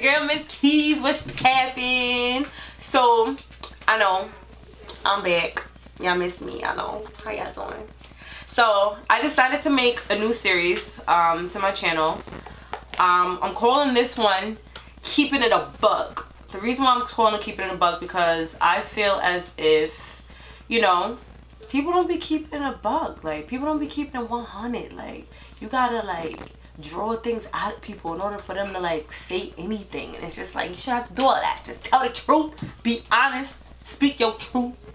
girl Miss Keys. What's poppin'? So I know I'm back. Y'all miss me. I know. How y'all doing? So I decided to make a new series to my channel. I'm calling this one Keepin' It A Buck. The reason why I'm calling it Keepin' It A Buck because I feel as if, you know, people don't be keeping a buck. Like, people don't be keeping it 100. Like, you gotta, like, draw things out of people in order for them to, like, say anything. And it's just like, you shouldn't have to do all that. Just tell the truth. Be honest. Speak your truth.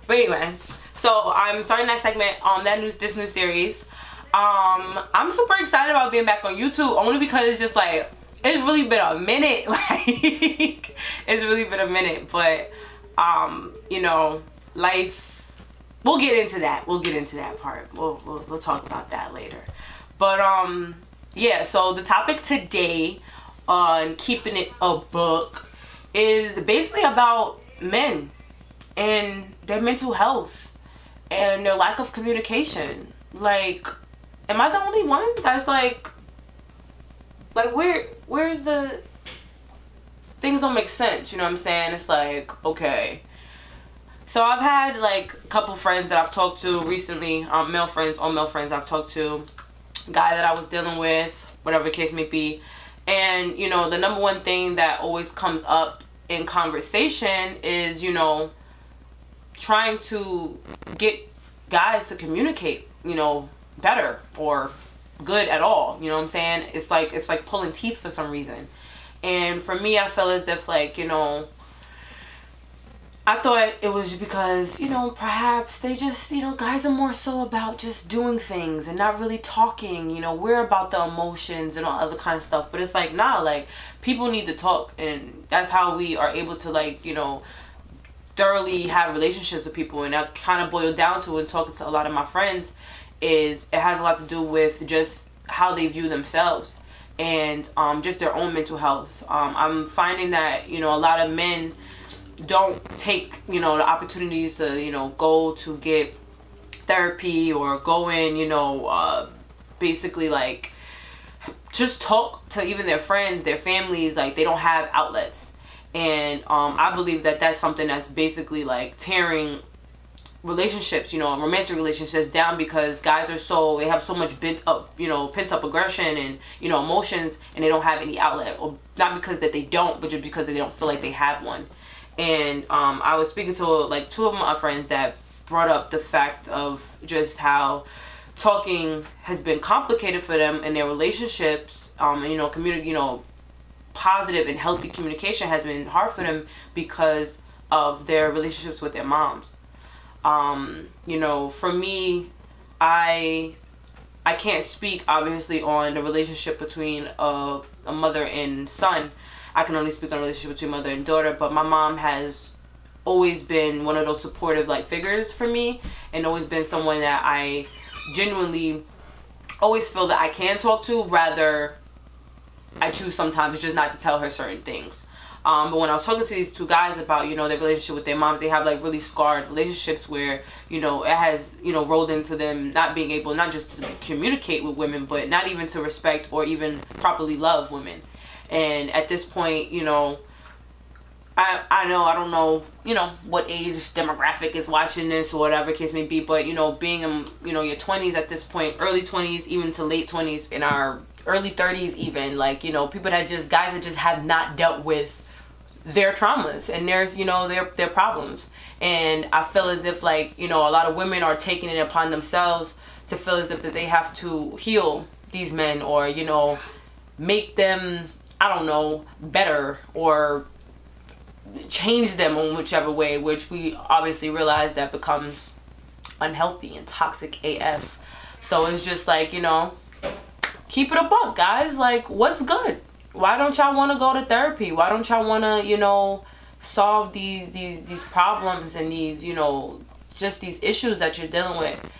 But anyway, so I'm starting that segment on this new series. I'm super excited about being back on YouTube only because it's just like, it's really been a minute. Like, it's really been a minute. But, you know, life... We'll get into that. We'll get into that part. We'll talk about that later. But yeah, so the topic today on Keeping It A Buck is basically about men and their mental health and their lack of communication. Like, am I the only one that's like where's the things don't make sense, you know what I'm saying? It's like, okay. So I've had like a couple friends that I've talked to recently, male friends I've talked to, guy that I was dealing with, whatever the case may be. And, you know, the number one thing that always comes up in conversation is, you know, trying to get guys to communicate, you know, better or good at all. You know what I'm saying? It's like pulling teeth for some reason. And for me, I feel as if, like, you know, I thought it was because, you know, perhaps they just, you know, guys are more so about just doing things and not really talking. You know, we're about the emotions and all other kind of stuff. But it's like, nah, like, people need to talk. And that's how we are able to, like, you know, thoroughly have relationships with people. And that kind of boiled down to, when talking to a lot of my friends, is it has a lot to do with just how they view themselves and just their own mental health. I'm finding that, you know, a lot of men don't take, you know, the opportunities to, you know, go to get therapy or go in, you know, basically like just talk to even their friends, their families. Like, they don't have outlets. And I believe that that's something that's basically like tearing relationships, you know, romantic relationships down, because guys are they have so much pent up aggression and, you know, emotions, and they don't have any outlet. Or not because that they don't, but just because they don't feel like they have one. And I was speaking to like two of my friends that brought up the fact of just how talking has been complicated for them in their relationships. And, you know, positive and healthy communication has been hard for them because of their relationships with their moms. You know, for me, I can't speak obviously on the relationship between a mother and son. I can only speak on a relationship between mother and daughter, but my mom has always been one of those supportive, like, figures for me, and always been someone that I genuinely always feel that I can talk to. Rather, I choose sometimes just not to tell her certain things. But when I was talking to these two guys about, you know, their relationship with their moms, they have like really scarred relationships where, you know, it has, you know, rolled into them not being able, not just to communicate with women, but not even to respect or even properly love women. And at this point, you know, I don't know, you know, what age demographic is watching this or whatever case may be, but, you know, being in, you know, your 20s at this point, early 20s, even to late 20s, in our early 30s even, like, you know, people that just, guys that just have not dealt with their traumas and there's, you know, their problems. And I feel as if, like, you know, a lot of women are taking it upon themselves to feel as if that they have to heal these men or, you know, make them, I don't know, better or change them in whichever way, which we obviously realize that becomes unhealthy and toxic AF. So it's just like, you know, keep it a buck, guys. Like, what's good? Why don't y'all want to go to therapy? Why don't y'all want to, you know, solve these problems and these, you know, just these issues that you're dealing with?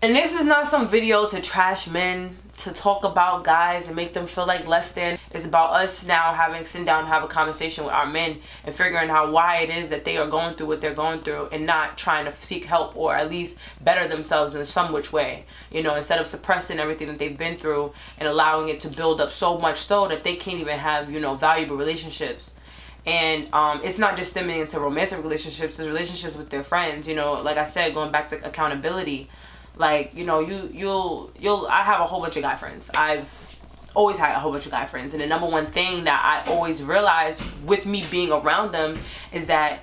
And this is not some video to trash men. to talk about guys and make them feel like less than. It's about us now sitting down and have a conversation with our men and figuring out why it is that they are going through what they're going through, and not trying to seek help or at least better themselves in some which way, instead of suppressing everything that they've been through and allowing it to build up so much so that they can't even have valuable relationships. And it's not just stemming into romantic relationships, it's relationships with their friends. Like I said, going back to accountability, like, I have a whole bunch of guy friends. I've always had a whole bunch of guy friends, and the number one thing that I always realized with me being around them is that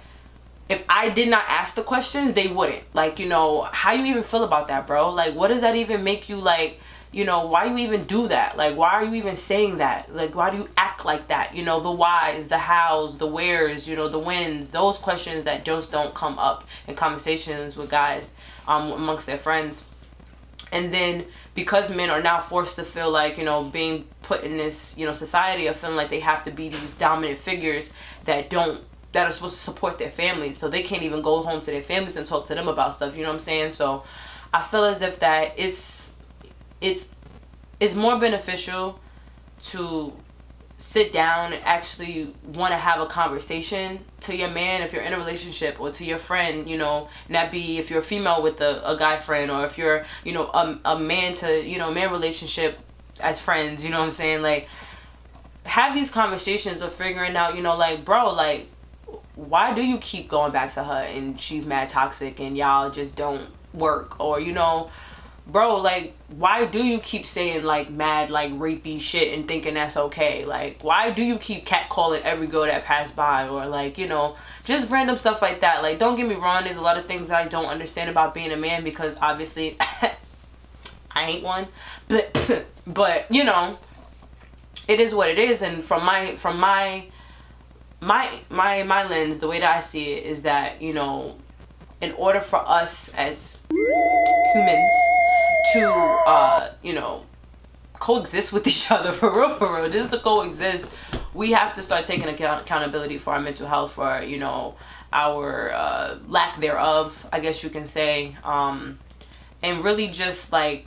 if I did not ask the questions, they wouldn't. Like, how you even feel about that, bro? Like, what does that even make you, like, why you even do that? Like, why are you even saying that? Like, why do you act like that? The whys, the hows, the wheres, the whens, those questions that just don't come up in conversations with guys amongst their friends. And then because men are now forced to feel like, being put in this, society of feeling like they have to be these dominant figures that are supposed to support their families. So they can't even go home to their families and talk to them about stuff. You know what I'm saying? So I feel as if that it's more beneficial to sit down and actually want to have a conversation to your man if you're in a relationship, or to your friend, and that be if you're a female with a guy friend, or if you're a man to man relationship as friends. You know what I'm saying? Like, have these conversations of figuring out, like, bro, like, why do you keep going back to her and she's mad toxic and y'all just don't work? Or bro, like, why do you keep saying, like, mad, like, rapey shit and thinking that's okay? Like, why do you keep catcalling every girl that passed by? Or, like, just random stuff like that. Like, don't get me wrong, there's a lot of things that I don't understand about being a man, because obviously I ain't one. But it is what it is. And from my lens, the way that I see it is that, in order for us as humans to coexist with each other, for real, just to coexist, we have to start taking accountability for our mental health, for our lack thereof, I guess you can say, and really just like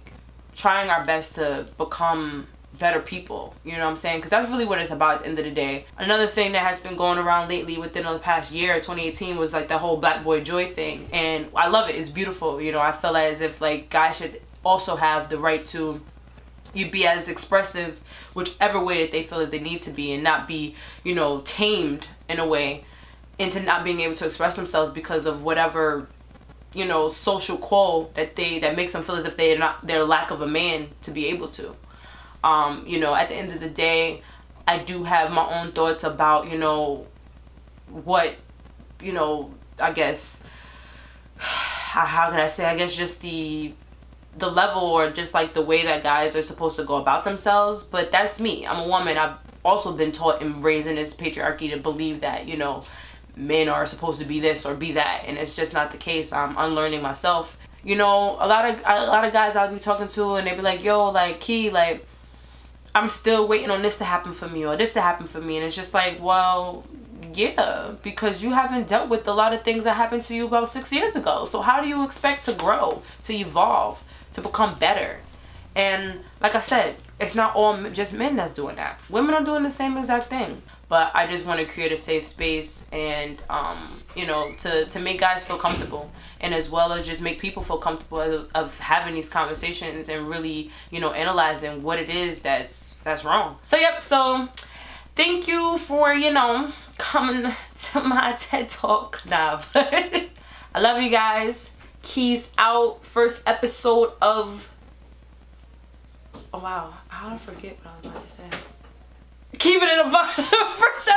trying our best to become better people. You know what I'm saying? Because that's really what it's about at the end of the day. Another thing that has been going around lately within the past year, 2018, was like the whole Black Boy Joy thing, and I love it. It's beautiful. I feel as if like guys should also have the right to be as expressive whichever way that they feel as they need to be, and not be tamed in a way into not being able to express themselves because of whatever social quo that makes them feel as if they're lack of a man to be able to. At the end of the day, I do have my own thoughts about, what, I guess, how can I say, I guess just the level, or just like the way that guys are supposed to go about themselves. But that's me. I'm a woman. I've also been taught and raised in this patriarchy to believe that, men are supposed to be this or be that, and it's just not the case. I'm unlearning myself. A lot of guys I'll be talking to, and they be like, yo, like, Key, like, I'm still waiting on this to happen for me, or this to happen for me. And it's just like, well, yeah, because you haven't dealt with a lot of things that happened to you about 6 years ago. So how do you expect to grow, to evolve, to become better? And like I said, it's not all just men that's doing that. Women are doing the same exact thing. But I just want to create a safe space, and to make guys feel comfortable, and as well as just make people feel comfortable of having these conversations and really analyzing what it is that's wrong. So thank you for coming to my TED Talk. But I love you guys. Keys out. First episode of, oh wow, how did I forget what I was about to say? Keepin It A Buck. First